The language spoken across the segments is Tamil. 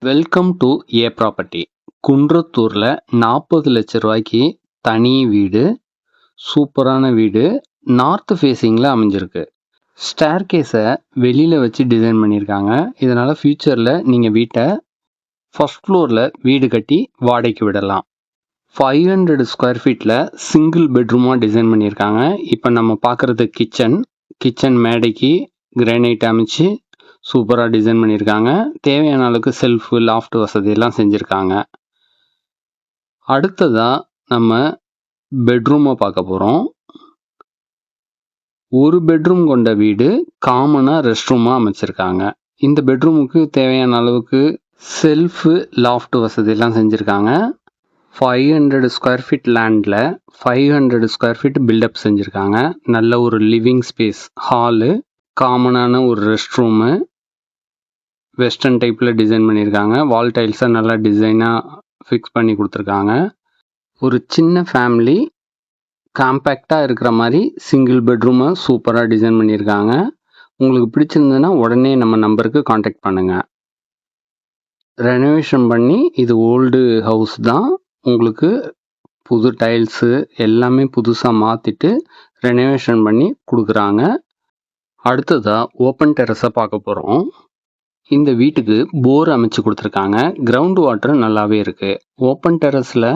Welcome to a property. குன்றத்தூரில் 40 லட்ச ரூபாய்க்கு தனி வீடு, சூப்பரான வீடு, நார்த் ஃபேஸிங்கில் அமைஞ்சிருக்கு. ஸ்டேர் கேஸை வெளியில் வச்சு டிசைன் பண்ணியிருக்காங்க. இதனால் ஃப்யூச்சரில் நீங்கள் வீட்டை ஃபர்ஸ்ட் ஃப்ளோரில் வீடு கட்டி வாடகைக்கு விடலாம். 500 ஸ்கொயர் ஃபீட்டில் சிங்கிள் பெட்ரூமாக டிசைன் பண்ணியிருக்காங்க. இப்போ நம்ம பார்க்குறது கிச்சன் மேடைக்கு கிரானைட் அமைச்சு சூப்பராக டிசைன் பண்ணியிருக்காங்க. தேவையான அளவுக்கு செல்ஃபு, லாஃப்ட் வசதியெல்லாம் செஞ்சுருக்காங்க. அடுத்ததாக நம்ம பெட்ரூமை பார்க்க போகிறோம். ஒரு பெட்ரூம் கொண்ட வீடு காமனாக ரெஸ்ட் ரூமாக அமைச்சிருக்காங்க. இந்த பெட்ரூமுக்கு தேவையான அளவுக்கு செல்ஃபு, லாஃப்ட் வசதியெல்லாம் செஞ்சுருக்காங்க. 500 ஸ்கொயர் ஃபீட் லேண்டில் 500 ஸ்கொயர் ஃபீட் பில்டப் செஞ்சுருக்காங்க. நல்ல ஒரு லிவிங் ஸ்பேஸ், ஹாலு, காமனான ஒரு ரெஸ்ட் ரூமு, வெஸ்டர்ன் டைப்பில் டிசைன் பண்ணியிருக்காங்க. வால் டைல்ஸை நல்லா டிசைனாக ஃபிக்ஸ் பண்ணி கொடுத்துருக்காங்க. ஒரு சின்ன ஃபேமிலி காம்பேக்டாக இருக்கிற மாதிரி சிங்கிள் பெட்ரூமை சூப்பராக டிசைன் பண்ணியிருக்காங்க. உங்களுக்கு பிடிச்சிருந்ததுன்னா உடனே நம்ம நம்பருக்கு காண்டாக்ட் பண்ணுங்கள். ரெனோவேஷன் பண்ணி, இது ஓல்டு ஹவுஸ் தான், உங்களுக்கு புது டைல்ஸு எல்லாமே புதுசாக மாற்றிட்டு ரெனோவேஷன் பண்ணி கொடுக்குறாங்க. அடுத்ததாக ஓப்பன் டெரஸை பார்க்க போகிறோம். இந்த வீட்டுக்கு போர் அமைச்சு கொடுத்துருக்காங்க. கிரவுண்ட் வாட்டர் நல்லாவே இருக்குது. ஓப்பன் டெரஸில்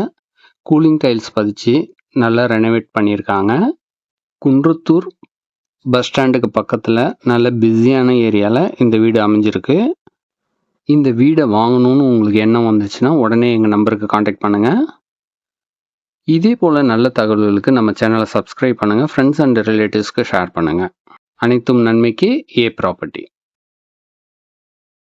கூலிங் டைல்ஸ் பதிச்சு நல்லா ரெனோவேட் பண்ணியிருக்காங்க. குன்றத்தூர் பஸ் ஸ்டாண்டுக்கு பக்கத்தில் நல்ல பிஸியான ஏரியாவில் இந்த வீடு அமைஞ்சிருக்கு. இந்த வீடை வாங்கணும்னு உங்களுக்கு எண்ணம் வந்துச்சுன்னா உடனே எங்கள் நம்பருக்கு காண்டாக்ட் பண்ணுங்கள். இதே போல் நல்ல தகவல்களுக்கு நம்ம சேனலை சப்ஸ்கிரைப் பண்ணுங்கள். ஃப்ரெண்ட்ஸ் அண்ட் ரிலேட்டிவ்ஸ்க்கு ஷேர் பண்ணுங்கள். அனைத்தும் நன்மைக்கு ஏ ப்ராப்பர்ட்டி.